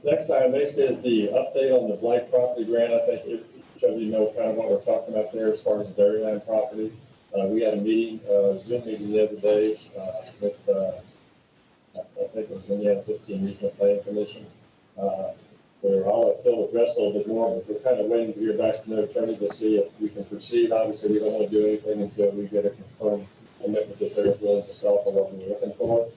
Next item basically is the update on the Blight property grant. I think each of you know kind of what we're talking about there as far as Dairyland property. We had a meeting, Zoom meeting the other day with, I think it was Indiana 15 Regional Planning Commission. I'll let Phil address a little bit more, but we're kind of waiting to hear back from the attorney to see if we can proceed. Obviously, we don't want to do anything until we get a confirmed commitment that they're willing to sell for what we're looking for.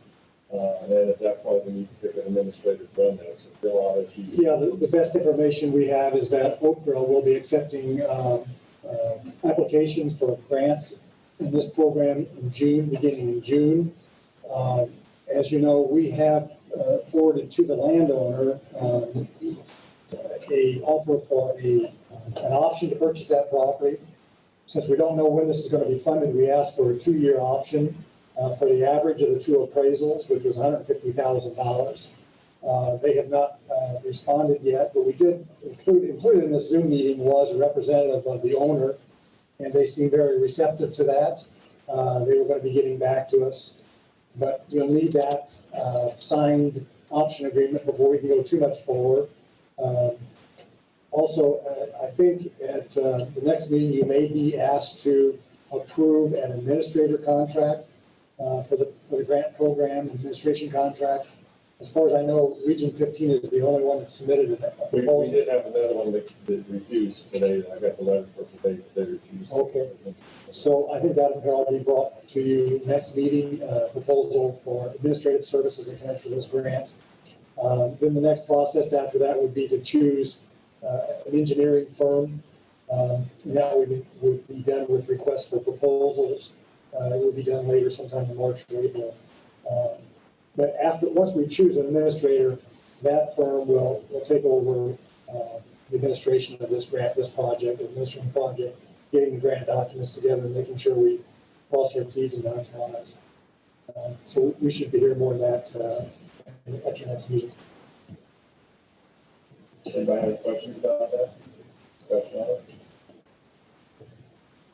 And then at that point, we need to pick an administrator to run that. So Phil, I'll let you. Yeah, the best information we have is that Oakville will be accepting applications for grants in this program in June, beginning in June. As you know, we have forwarded to the landowner a offer for an option to purchase that property. Since we don't know when this is going to be funded, we asked for a 2-year option for the average of the 2 appraisals, which was $150,000. They have not responded yet, but we did included in this Zoom meeting was a representative of the owner, and they seemed very receptive to that. They were going to be getting back to us, but we'll need that signed option agreement before we can go too much forward. Also, I think at the next meeting, you may be asked to approve an administrator contract for the grant program, administration contract. As far as I know, Region 15 is the only one that submitted it. We did have another one that refused today. I got the letter for today that they refused. Okay. So I think that will be brought to you next meeting, proposal for administrative services in connection with this grant. Then the next process after that would be to choose an engineering firm. And that would be done with requests for proposals. It will be done later, sometime in March or April. But once we choose an administrator, that firm will take over the administration of this grant, this project, administering the project, getting the grant documents together, and making sure we cross our T's and dot our I's. So we should be hearing more of that at your next meeting. Anybody have any questions about that? Discussion on it?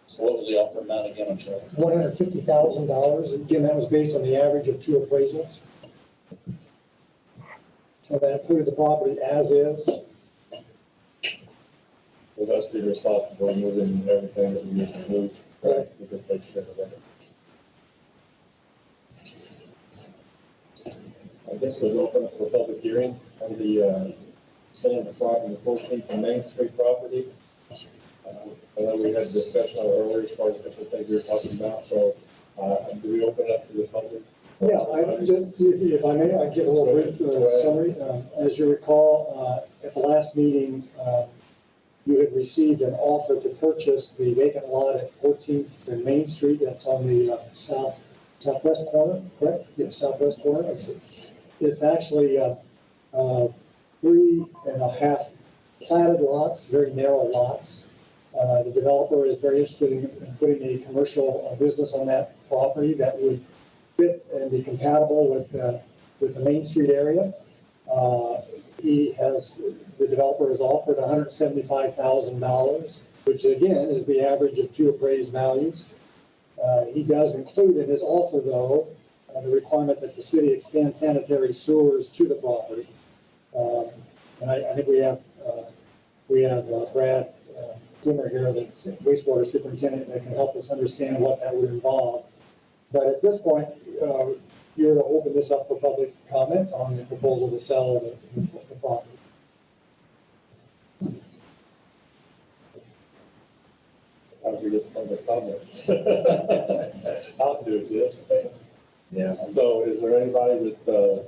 So what was the offer amount again? I'm sorry. $150,000. Again, that was based on the average of 2 appraisals. And that included the property as is. With us being responsible for moving everything that we need to move, right? We can take care of that. I guess we'll open up for public hearing on the sale of the property, the 14th and Main Street property. I know we had a discussion on it earlier as far as different things we were talking about. So, do we open up to the public? Yeah, if I may, I give a little brief summary. As you recall, at the last meeting, you had received an offer to purchase the vacant lot at 14th and Main Street. That's on the southwest corner, correct? Yes, southwest corner. It's actually 3.5 platted lots, very narrow lots. The developer is very interested in putting a commercial business on that property that would fit and be compatible with the Main Street area. The developer has offered $175,000, which again is the average of 2 appraised values. He does include in his offer, though, the requirement that the city extend sanitary sewers to the property. And I think we have Brad Glimmer here, the wastewater superintendent, that can help us understand what that would involve. But at this point, you're to open this up for public comment on the proposal to sell the property. How do we get public comments? I'll do this. Yeah. So is there anybody that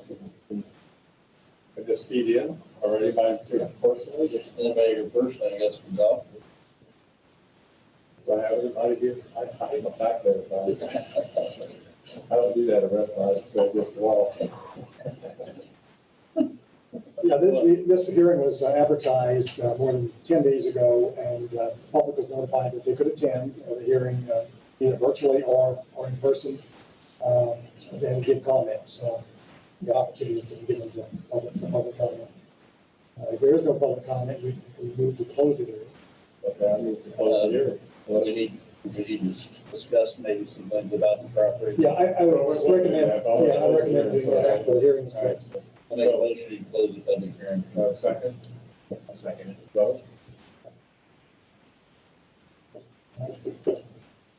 can just feed in, or anybody here personally? Just anybody here personally, I guess, can talk. Do I have anybody here? I hate my back there. I don't do that at restaurants, so just wall. Yeah, this hearing was advertised more than 10 days ago, and the public was notified that they could attend the hearing either virtually or in person, and give comments. So the opportunity is to be given to public comment. If there is no public comment, we move to close the hearing. Okay, I move to close the hearing. Well, we need to discuss maybe some things about the property. Yeah, I would recommend. Yeah, I recommend doing that after the hearing is closed. I make a motion to close the public hearing. Second? Second. Vote?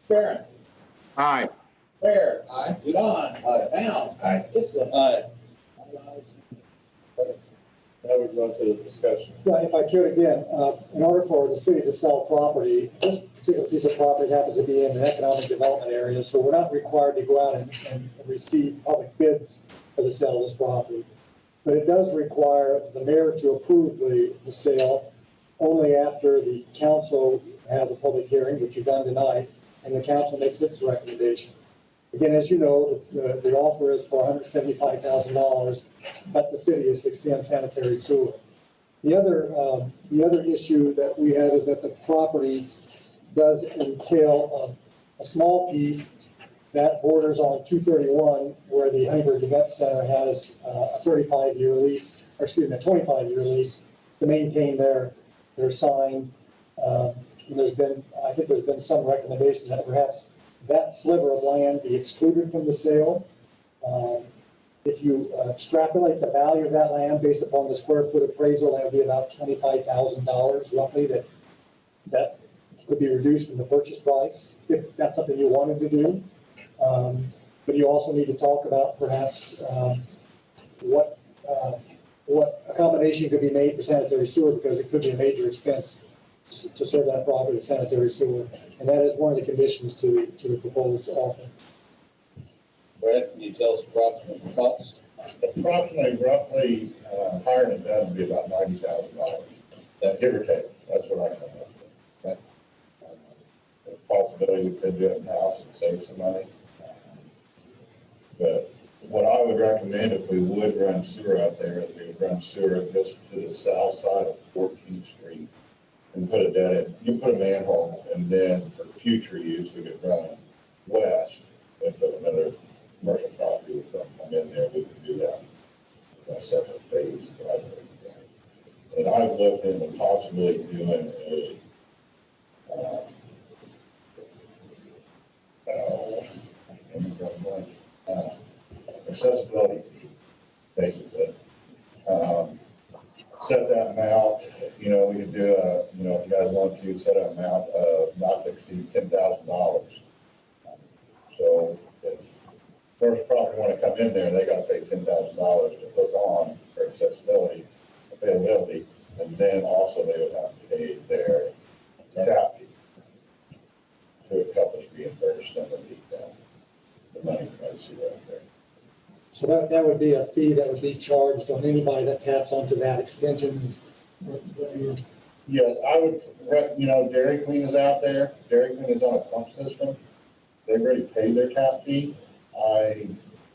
Barron. Aye. Fair. Aye. Udon. Aye. Bound. Aye. Gibson. Aye. Now we go to the discussion. Yeah, if I could again, in order for the city to sell property, this particular piece of property happens to be in an economic development area, so we're not required to go out and receive public bids for the sale of this property. But it does require the mayor to approve the sale only after the council has a public hearing, which you've done tonight, and the council makes its recommendation. Again, as you know, the offer is for $175,000, but the city is to extend sanitary sewer. The other issue that we have is that the property does entail a small piece that borders on 231, where the Huntingburg Event Center has a 35-year lease, or excuse me, a 25-year lease to maintain their sign. And I think there's been some recommendation that perhaps that sliver of land be excluded from the sale. If you extrapolate the value of that land based upon the square foot appraisal, that would be about $25,000 roughly that could be reduced from the purchase price, if that's something you wanted to do. But you also need to talk about perhaps what accommodation could be made for sanitary sewer, because it could be a major expense to serve that property with sanitary sewer. And that is one of the conditions to the proposed offer. Brad, can you tell us approximate cost? Approximately, roughly, hiring it done would be about $90,000. That give or take, that's what I come up with. Okay? The possibility we could do it in-house and save some money. But what I would recommend, if we would run sewer out there, is we would run sewer just to the south side of 14th Street and put a dead end. You put a manhole, and then for future use, we could run west into another commercial property would come in there, we could do that. A separate phase. And I've looked into possibly doing accessibility fee, basically. Set that amount, we could do if you guys want to, set an amount of not to exceed $10,000. So if first property want to come in there, they got to pay $10,000 to hook on for accessibility, availability, and then also they would have to pay their tap fee to help us reimburse some of the money from the sewer out there. So that would be a fee that would be charged on anybody that taps onto that extension. Yes, I would, Dairy Queen is out there. Dairy Queen is on a pump system. They've already paid their tap fee. I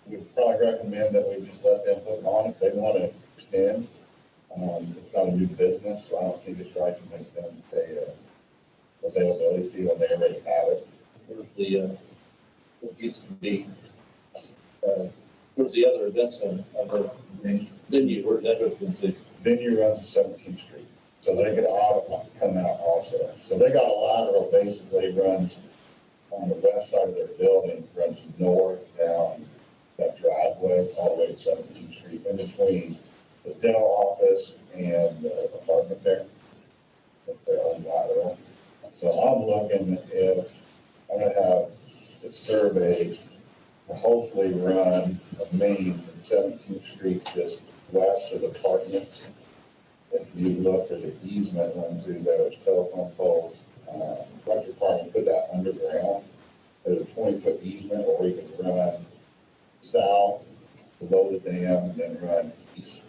would probably recommend that we just let them hook on if they want to extend. It's not a new business, so I don't think it's right to make them pay a availability fee when they already have it. Where's what used to be, where's the other event center? Venue, where's that open to? Venue runs to 17th Street, so they could come out also. So they got a lateral basically runs on the west side of their building, runs north down that driveway all the way to 17th Street, in between the dental office and the apartment there. That's their own lateral. So I'm looking if I'm gonna have the survey to hopefully run a main from 17th Street just west of the apartments. If you look at the easement run through those telephone poles, electric department put that underground. There's a 20-foot easement, or we could run south below the dam and then run east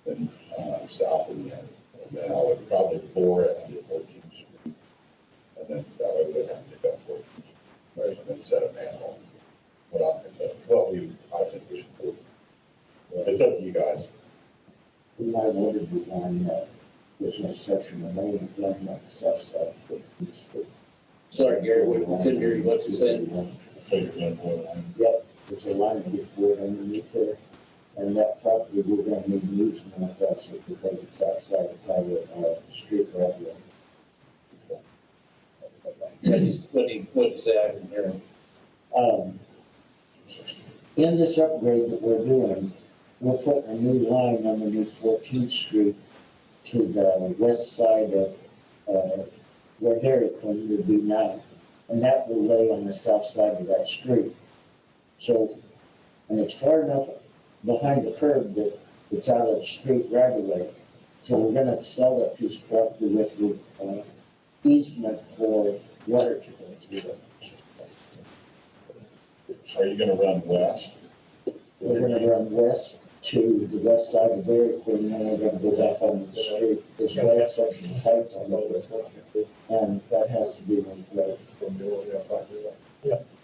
and south again. And then I would probably bore it under 14th Street. And then that way we would have to go 14th Street and then set a manhole. I think we should do. It's up to you guys. We might want to design that business section of main and like assess that. Sorry, Gary, we couldn't hear you, what you said. Take your manhole line. Yep, there's a line that gets bored underneath there, and that property we're gonna need an easement across it because it's outside the private, street right away. What you say, I can hear him. In this upgrade that we're doing, we're putting a new line underneath 14th Street to the west side of, where Dairy Queen would be now. And that will lay on the south side of that street. So, and it's far enough behind the curb that it's out of the street right away. So we're gonna sell that piece of property with the easement for water to go through it. Are you gonna run west? We're gonna run west to the west side of Dairy Queen, and then we're gonna go back on the street. There's one section of pipe on it, and that has to be replaced.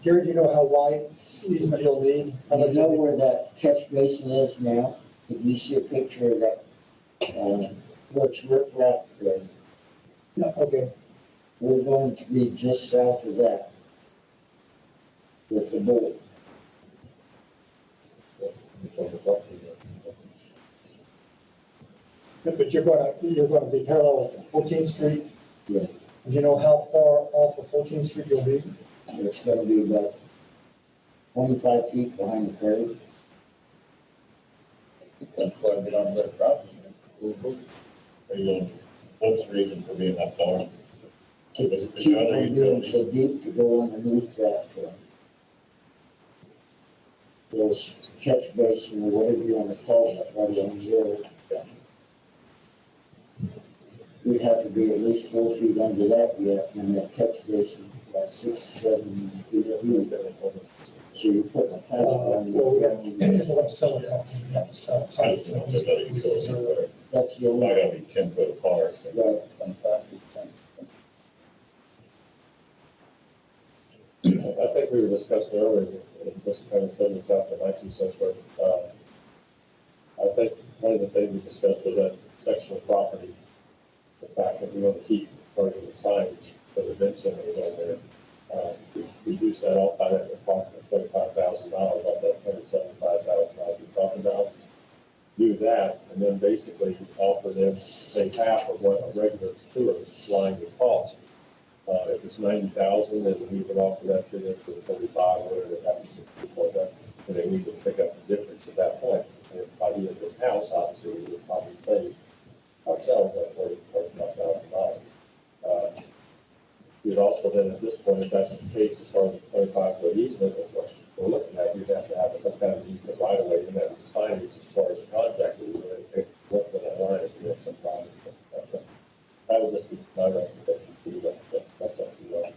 Gary, do you know how wide easement you'll need? How You much know where that catch basin is now? If you see a picture of that, what's riprap there, Yeah, okay. we're going to be just south of that with the board. But you're gonna be parallel with 14th Street? Yes. Do you know how far off of 14th Street you'll be? It's gonna be about 25 feet behind the curve. That's quite a bit on their property. Are you going, what's the reason for being that far? To keep from being so deep to go underneath that, those catch basin or whatever you wanna call it, right on the road. We'd have to be at least 4 feet under that yet, and that catch basin, about 6, 7 feet deep. So you put a pipe on Well, the if we're gonna sell it, we have to sell it. That's the Not only, gonna be 10 foot apart. right. I think we were discussing earlier, and this kind of thing that's out there, my 2 cents worth. I think one of the things we discussed was that section of property, the fact that we want to keep part of the signage for the event center down there. Reduce that off by that approximately $25,000, off that $175,000 we're talking about. Do that, and then basically offer them, say, half of what a regular tour line would cost. If it's 90,000, then we would offer that to them for 35, or whatever it happens to be, and then we would pick up the difference at that point. And if by the end of the house, obviously, we would probably save ourselves that $45,000. We'd also then, at this point, if that's the case, as far as the 25-foot easement, of what we're looking at, you'd have to have some kind of easement right away, and that's signage as far as the contract, we would really take work for that line if we have some problem. That would just be my recommendation to you, that's up to you all.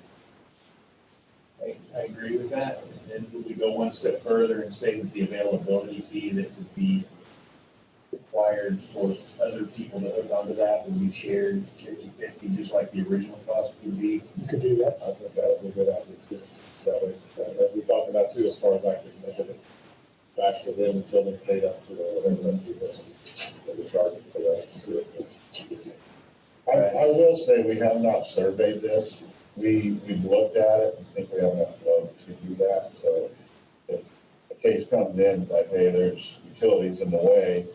I agree with that. And then we go one step further and say that the availability fee that would be required for other people to hook onto that would be shared 50-50, just like the original cost would be. You could do that. I think that would be a good idea too. That way, as we talked about too, as far as actually making it back to them until they paid up to whatever that we charge for that. I will say we have not surveyed this. We've looked at it and think we have enough flow to do that. So if a case comes in like, hey, there's utilities in the way,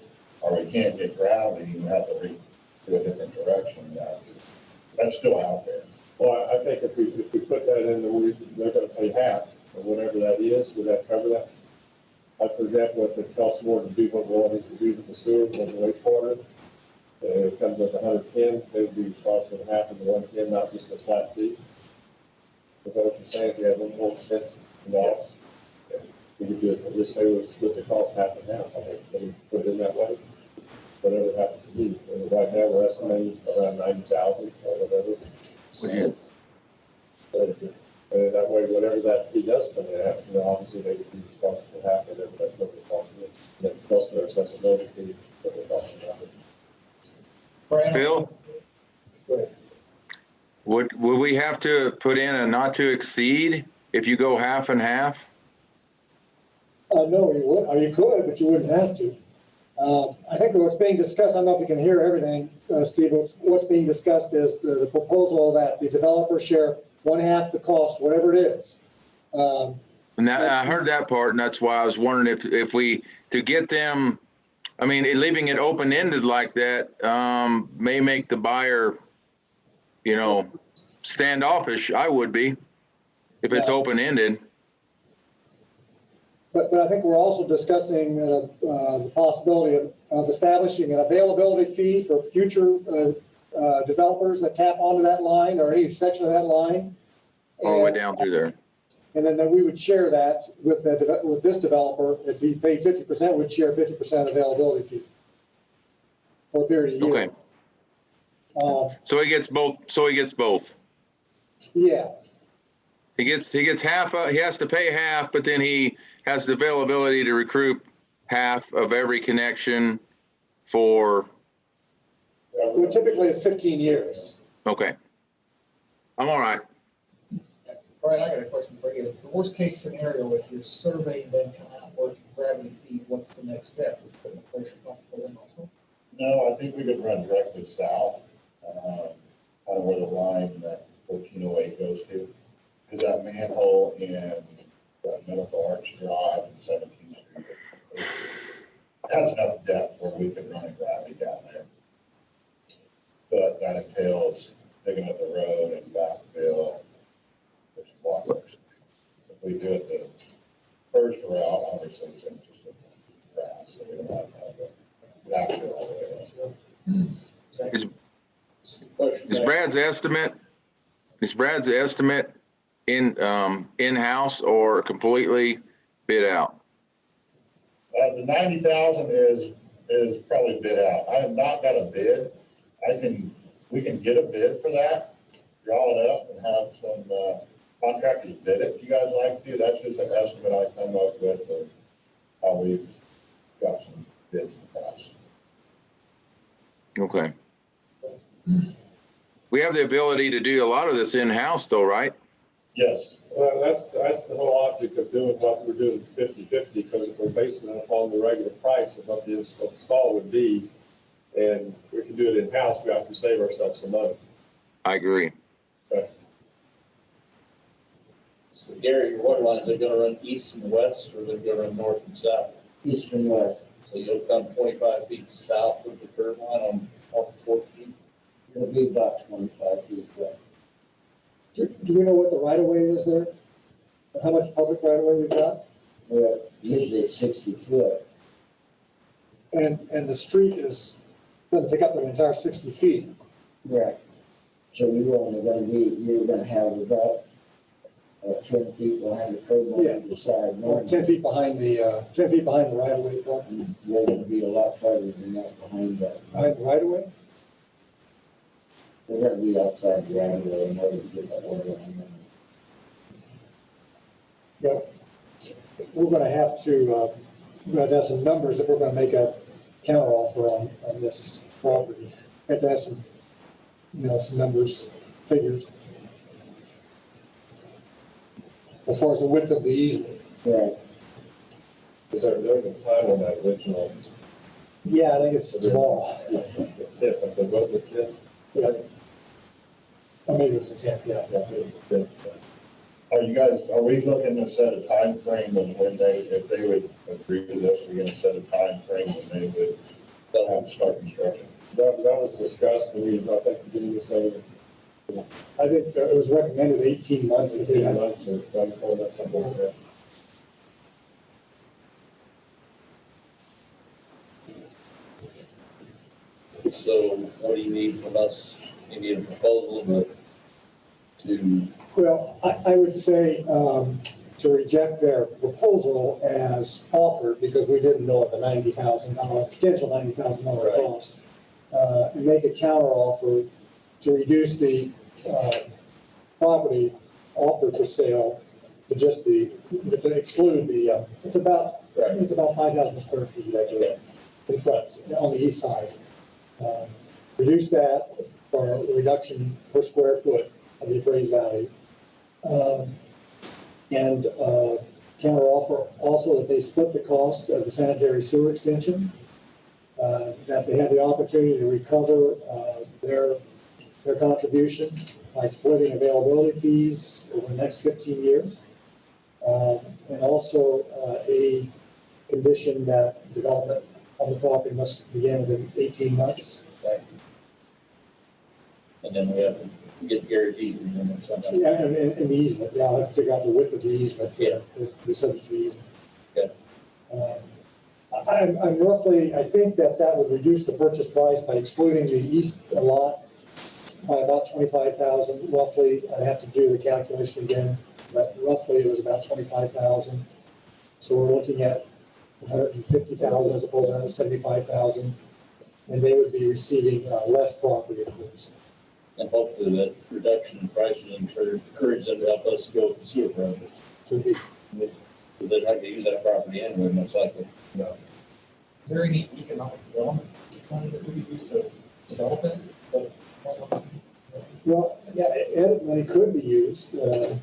or we can't get gravity, you have to do a different direction. That's still out there. Well, I think if we put that in, they're gonna pay half, or whatever that is, would that cover that? Like, for example, if it costs more to do what we're wanting to do with the sewer and the wastewater, it comes up 110, they would be responsible for half of the 110, not just the flat fee. Is that what you're saying? If you have a little more expense involved, we could do it, just say we'll split the cost half and half, I think, can we put it in that way? Whatever it happens to be, and right now, we're estimating around 90,000 or whatever. And that way, whatever that fee does come in at, obviously, they would be responsible for half of it, that's what we're talking about. And then plus their accessibility fee, what we're talking about. Bill, would we have to put in a not to exceed if you go half and half? No, you would, or you could, but you wouldn't have to. I think what's being discussed, I don't know if you can hear everything, Steve, but what's being discussed is the proposal that the developers share 1/2 the cost, whatever it is. And that, I heard that part, and that's why I was wondering if we, to get them, I mean, leaving it open-ended like that may make the buyer, standoffish. I would be, if it's Yeah. open-ended. But I think we're also discussing the possibility of establishing an availability fee for future developers that tap onto that line or any section of that line. all the way And- down through there. And then we would share that with with this developer. If he paid 50%, we'd share 50% availability fee for a period of a year. Okay. So he gets both. So he gets both. Yeah, He gets half. He has to pay half, but then he has the availability to recoup half of every connection for. well, typically it's 15 years. Okay. I'm all right. Brian, I got a question for you. The worst case scenario, if your survey then come out working gravity feed, what's the next step? Is putting a pressure pump for them also? No, I think we could run directly south, kind of where the line that 1408 goes to. Because that manhole in that Medical Arts Drive and 17th Street has enough depth where we could run a gravity down there. But that entails digging up the road and backfill. There's blockers. If we do it the first route, obviously it's just a grass, so we don't have to have the backfill all the way up. Is Brad's estimate? Is Brad's estimate in-house or completely bid out? The 90,000 is probably bid out. I have not got a bid. We can get a bid for that, draw it up and have some, contractors bid it. If you guys like to, that's just an estimate I come up with of how we've got some bids in the past. Okay. We have the ability to do a lot of this in-house though, right? Yes, Well, that's the whole object of doing what we're doing 50/50, because if we're basing it upon the regular price of what the install would be, and we can do it in-house, we have to save ourselves some money. I agree. So Gary, your water lines, are gonna run east and west, or they're gonna run north and south? East and west. So you'll come 25 feet south of the curb line on off 14. It'll be about 25 feet west. Do we know what the right of way is there? How much public right of way we've got? Usually it's 60 foot. And the street doesn't take up the entire 60 feet. Right. So you're gonna have about 10 feet behind the curb on Yeah. either side. Or 10 feet behind the right of way, And we're gonna be a lot farther than that behind that. behind the right of way. We're gonna be outside the right of way in order to get that water line. Yep. We're gonna have to have some numbers if we're gonna make a counteroffer on this property. We have to have some, some numbers, figures. As far as the width of the easement. Right. Is there a time on that original Yeah, I think it's tomorrow. tip? I said, what was the tip? Yeah. Or maybe it was a 10th, yeah. are we looking to set a time frame of when if they would agree to this, we're gonna set a time frame when they would have to start construction? That was discussed, and I think beginning of saying I think it was recommended 18 months. that they 18 had. months or something like that. So what do you need from us? You need a proposal to, Well, I would say to reject their proposal as offered because we didn't know of the potential $90,000 Right. cost. And make a counteroffer to reduce the property offered for sale to just to exclude it's about 5,000 square feet in front, on the east side. Reduce that for a reduction per square foot of the appraised value. And counteroffer also that they split the cost of the sanitary sewer extension, that they have the opportunity to recover their contribution by splitting availability fees over the next 15 years. And also a condition that development on the property must begin within 18 months. and then we have to get guaranteed and then something. Yeah, and the easement, yeah, I'll have to figure out the width of the easement. Yeah. The subject of the easement. Okay. I'm roughly, I think that would reduce the purchase price by excluding the east lot by about 25,000 roughly. I have to do the calculation again, but roughly it was about 25,000. So we're looking at 150,000 as opposed to 175,000, and they would be receiving less property, of course. And hopefully that reduction in price will encourage them to help us go with the sewer projects. So the- They'd have to use that property anyway, most likely. Is there any economic development money that we could use to develop it? Well, yeah, edit money could be used. Yeah.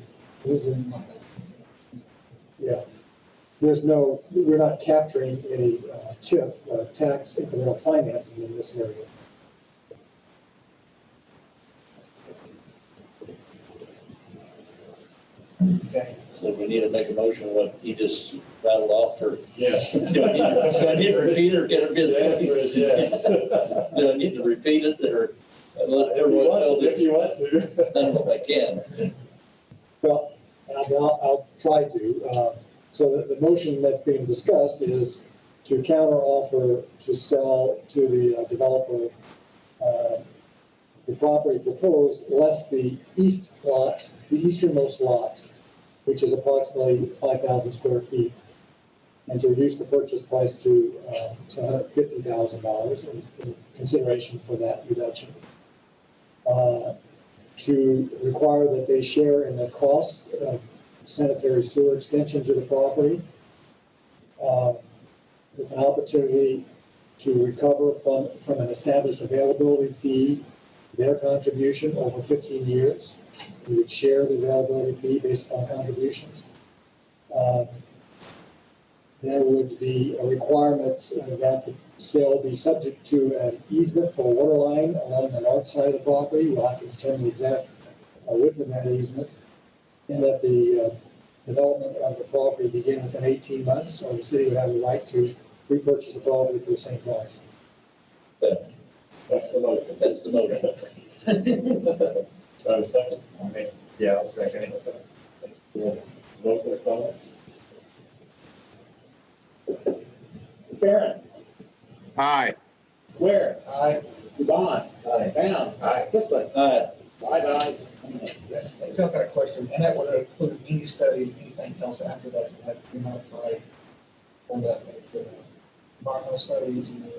We're not capturing any TIF, tax incremental financing in this area. Okay. So we need to make a motion of what he just rattled off, or Yes. do I need to repeat it or get a The answer is yes. Do I need to repeat it or let everyone know If this? you want to. I don't know if I can. Well, I'll try to. So the motion that's being discussed is to counter offer to sell to the developer the property proposed less the east lot, the easternmost lot, which is approximately 5,000 square feet, and to reduce the purchase price to $150,000 in consideration for that reduction. To require that they share in the cost of sanitary sewer extension to the property, with an opportunity to recover from an established availability fee their contribution over 15 years. We would share the availability fee based on contributions. There would be a requirement that the sale be subject to an easement for a water line along the north side of the property. We'll have to determine the exact width of that easement, and that the development of the property begin within 18 months, or the city would have the right to repurchase the property for the same price. That's the motion. That's the motion. Second. Okay. Yeah, I'll second it. Vote for the comment? Barron. Aye. Ware. Aye. Devon. Aye. Brown. Aye. Kissling. Aye. Five ayes. I've got a question, and that would include any studies, anything else after that, that has to be modified on that, environmental studies and.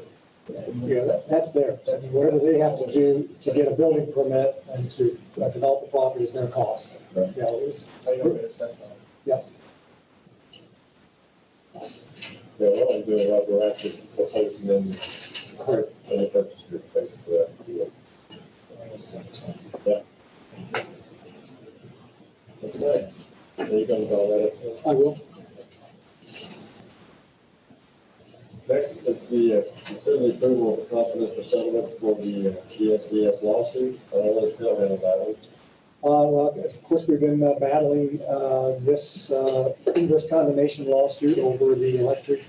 Yeah, that's theirs. I mean, whatever they have to do to get a building permit and to develop the property is their cost. Right. Yeah, it's, I don't know, it's that, yeah. Yeah, we're only doing what we're actually proposing them. Correct. And the purchase is basically that. Yeah. Okay. Are you going to call that up? I will. Next is the, consider the approval of the confidential settlement for the GSDF lawsuit. I'll let Phil handle that one. Well, of course, we've been battling this inverse condemnation lawsuit over the electric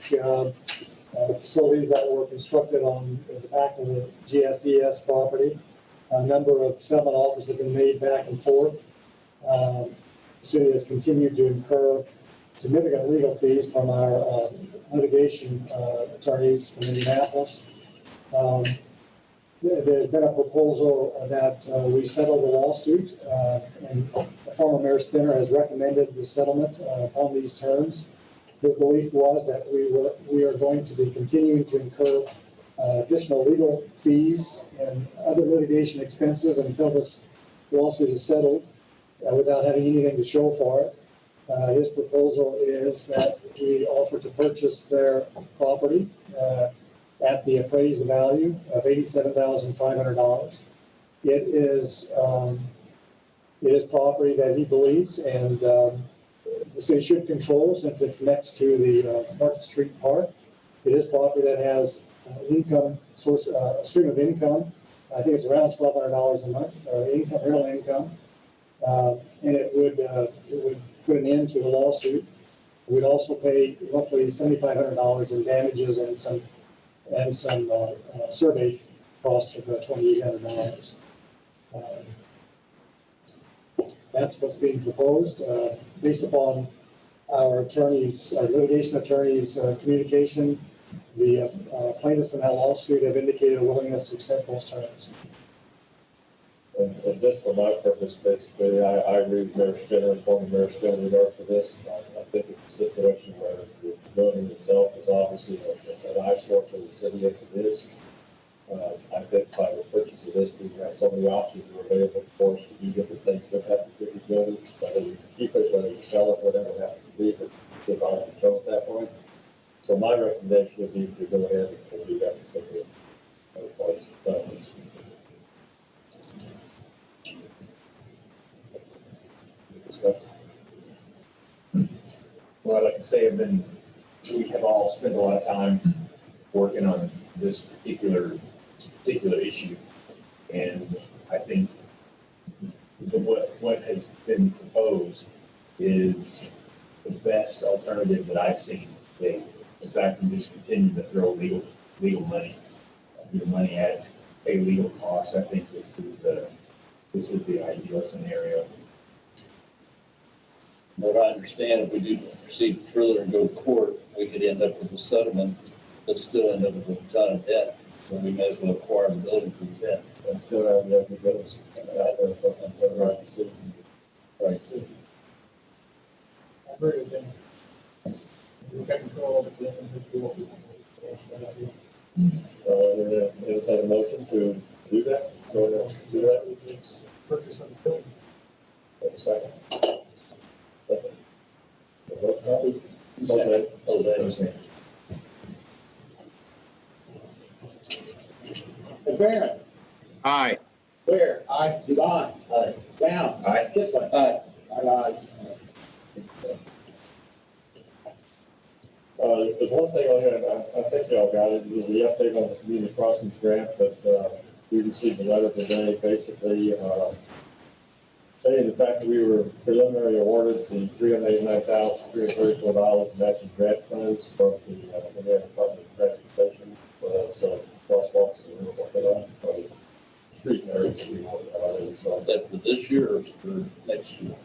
facilities that were constructed on the back of the GSES property. A number of settlement offers have been made back and forth. The city has continued to incur significant legal fees from our litigation attorneys from Indianapolis. There's been a proposal that we settle the lawsuit, and the former Mayor Spinner has recommended the settlement upon these terms. His belief was that we are going to be continuing to incur additional legal fees and other litigation expenses until this lawsuit is settled without having anything to show for it. His proposal is that we offer to purchase their property at the appraised value of $87,500. It is property that he believes and the city should control since it's next to the Market Street Park. It is property that has income source, a stream of income. I think it's around $1,200 a month, income, real income. And it would put an end to the lawsuit. We'd also pay roughly $7,500 in damages and some survey costs of $2,800. That's what's being proposed, based upon our attorneys, our litigation attorneys' communication. The plaintiffs in that lawsuit have indicated a willingness to accept those terms. And just for my purpose, basically, I agree with Mayor Skinner and former Mayor Skinner in regard to this. I think it's a situation where the building itself is obviously an eyesore for the city as it is. I think by the purchase of this, we have so many options that are available for us to do different things with that particular building, whether you keep it, whether you sell it, whatever it happens to be, but it's out of control at that point. So my recommendation would be to go ahead and do that particular part. Well, like I say, we have all spent a lot of time working on this particular issue. And I think what has been proposed is the best alternative that I've seen today. Aside from just continue to throw legal money at it, pay legal costs, I think this is the ideal scenario. What I understand, if we do proceed further and go to court, we could end up with a settlement, but still end up with a ton of debt. So we may as well acquire the building for the debt. And still have the other bills out there for the right decision. Right. I agree with them. We've got control of it, then we do what we want to do. That's a good idea. Entertain a motion to do that? Go ahead and do that. Purchase of the building. Wait a second. Second. Roll call. Second. Jose. McFerrin. Aye. Where? Aye. Devon. Aye. Down. Aye. Kissling. Aye. Aye. There's one thing on here, I think y'all got it, is the update on the community crossings grant, but, we received a letter today, basically, saying the fact that we were preliminary awarded the $389,334 matching grant funds from the, Indiana Department of Transportation, so crosswalks that we were working on, or the street areas that we worked on, and so Is that for this year or for next year?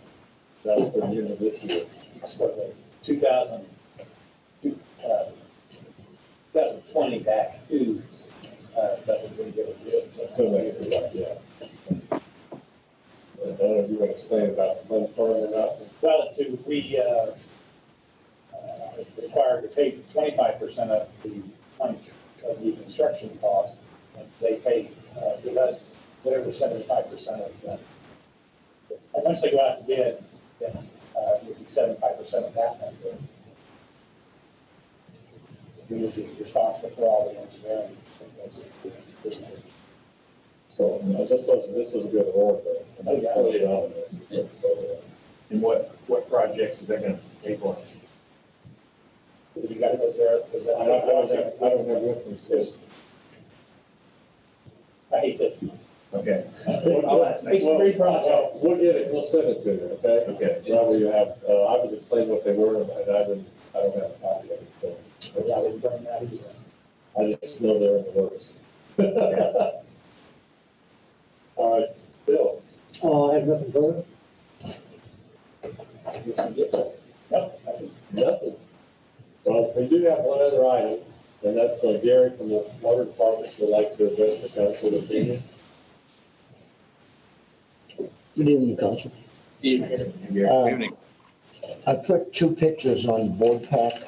that was for the end of this year. So 2020 back to, that was really good. So that is right, yeah. I don't know if you want to explain about the fund farm or not. Well, so we, required to pay 25% of the construction cost. And they pay, the rest, whatever 75% of that. And once they go out to bid, then, it would be 75% of that number. We would be responsible for all the engineering. So this was a good award, though. And I put it on this. Yeah. So, And what projects is that gonna pay for? If you gotta go there, because I don't have with me, so. I hate that. Okay. I'll ask next. It's three projects. We'll get it, we'll send it to you, okay? Okay. That way you have, I was explaining what they were, and I don't have a copy of it, so. Yeah, I didn't bring that either. I just know they're in the works. All right, Bill. I have nothing further. Nope. Nothing. Well, we do have one other item, and that's Gary from the Water Department would like to address the council this evening. Good evening, Council. Evening. I put two pictures on the board pack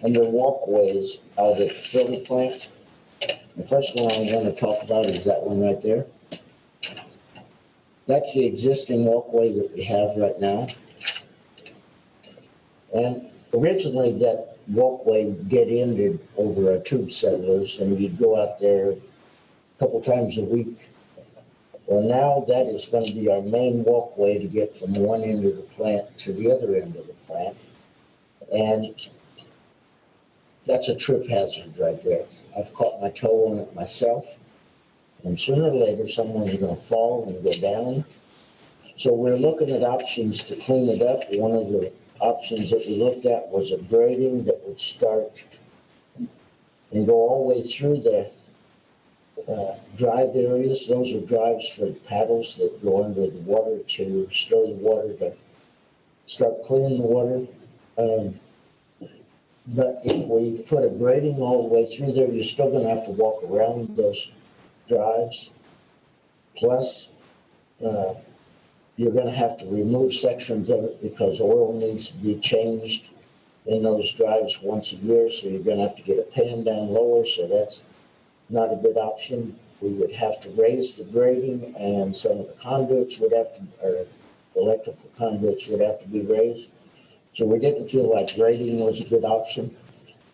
and the walkways out at the filter plant. The first one I'm going to talk about is that one right there. That's the existing walkway that we have right now. And originally that walkway dead-ended over our tube settlers, and you'd go out there a couple times a week. Well, now that is going to be our main walkway to get from one end of the plant to the other end of the plant. And that's a trip hazard right there. I've caught my toe on it myself. And sooner or later, someone's going to fall and go down. So we're looking at options to clean it up. One of the options that we looked at was a grading that would start and go all the way through the drive areas. Those are drives for paddles that go under the water to store the water to start clearing the water. But if we put a grading all the way through there, you're still gonna have to walk around those drives. Plus, you're gonna have to remove sections of it because oil needs to be changed in those drives once a year, so you're gonna have to get a pan down lower, so that's not a good option. We would have to raise the grading and some of the conduits would have to, or electrical conduits would have to be raised. So we didn't feel like grading was a good option.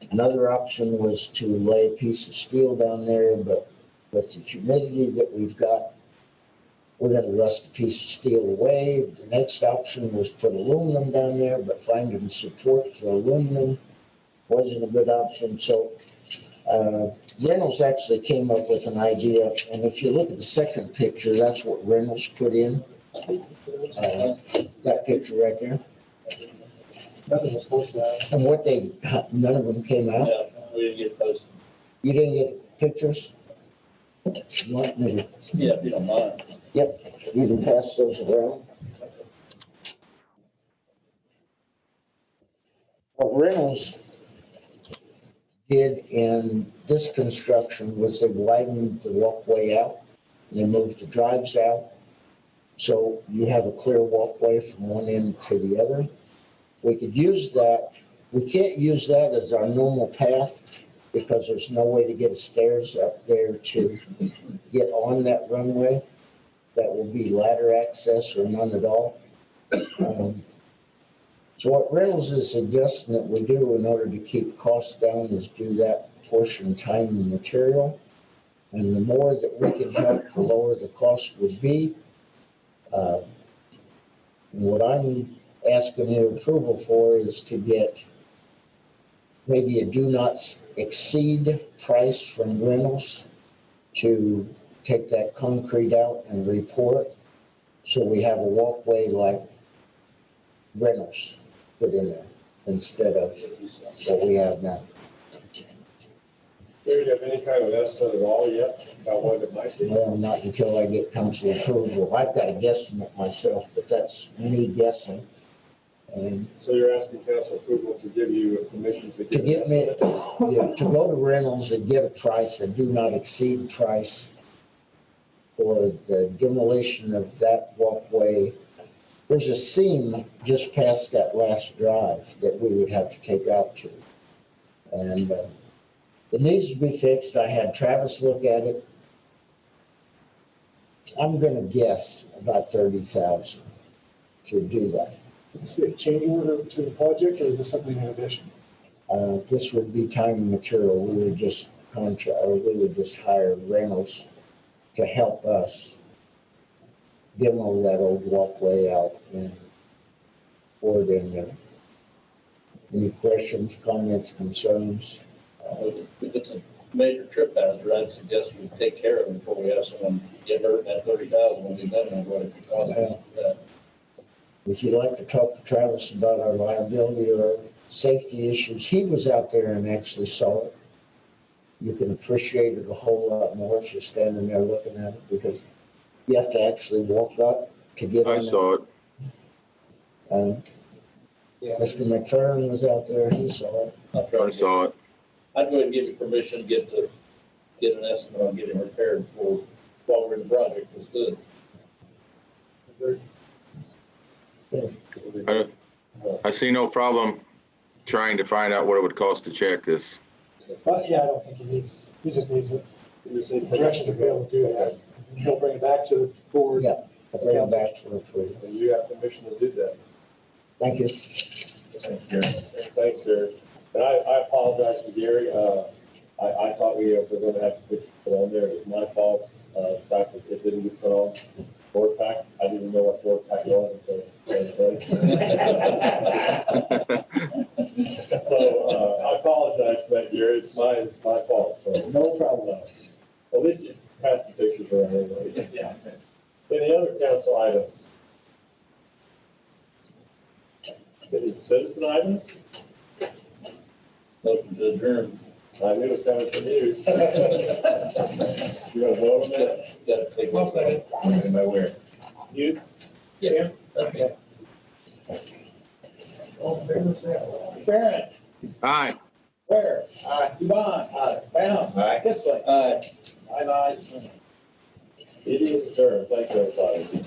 Another option was to lay a piece of steel down there, but with the humidity that we've got, we're gonna rust a piece of steel away. The next option was put aluminum down there, but finding support for aluminum wasn't a good option. So Reynolds actually came up with an idea, and if you look at the second picture, that's what Reynolds put in. That picture right there. Nothing was supposed to happen. And what they, none of them came out. Yeah, we didn't get posted. You didn't get pictures? What, maybe? Yeah, if you don't mind. Yep, you can pass those around. What Reynolds did in this construction was they widened the walkway out, and they moved the drives out. So you have a clear walkway from one end to the other. We could use that. We can't use that as our normal path because there's no way to get stairs up there to get on that runway. That will be ladder access or none at all. So what Reynolds is suggesting that we do in order to keep costs down is do that portion time and material. And the more that we can help, the lower the cost would be. What I'm asking your approval for is to get maybe a do not exceed price from Reynolds to take that concrete out and re-pour it. So we have a walkway like Reynolds put in there instead of what we have now. Do you have any kind of estimate at all yet about what it might be? Well, not until I get council approval. I've got a guesstimate myself, but that's me guessing. And So you're asking council approval to give you permission to to give get an me, estimate? yeah, to go to Reynolds and get a price, a do not exceed price for the demolition of that walkway. There's a seam just past that last drive that we would have to take out to. And it needs to be fixed. I had Travis look at it. I'm gonna guess about 30,000 to do that. Is this a change order to the project, or is this something in addition? This would be time and material. We would just we would just hire Reynolds to help us demo that old walkway out and pour it in there. Any questions, comments, concerns? If it's a major trip hazard, I'd suggest we take care of it before we have someone get hurt, and that 30,000 will be better than what it could cost us. Would you like to talk to Travis about our liability or safety issues? He was out there and actually saw it. You can appreciate it a whole lot more if you're standing there looking at it because you have to actually walk up to get on I saw it. And Mr. McFerrin was out there, he saw it. I saw it. I'd go ahead and give you permission to get an estimate on getting repaired while we're in the project. It's good. I see no problem trying to find out what it would cost to check this. But yeah, I don't think he just needs a You just need direction to be able to do that. And he'll bring it back to the board. Yeah, I'll bring it back for approval. And you have permission to do that. Thank you. Thanks, Gary. Thanks, Gary. And I apologize to Gary. I thought we were going to have to put it on there. It was my fault. The fact that it didn't get put on board pack. I didn't even know what board pack was until. So I apologize for that, Gary. It's my fault. So No problem. at least you passed the pictures around anyway. Yeah. Any other council items? Any citizen items? Motion to adjourn. I knew it was coming from you. You gonna vote on that? Got to take one second. Anybody where? You? Yes. Okay. All in favor, say aye. Barron, Aye. Ware. Aye. Yvonne. Aye. Bound. Aye. Kissling. Aye. 5 ayes. It is adjourned. Thanks, everybody.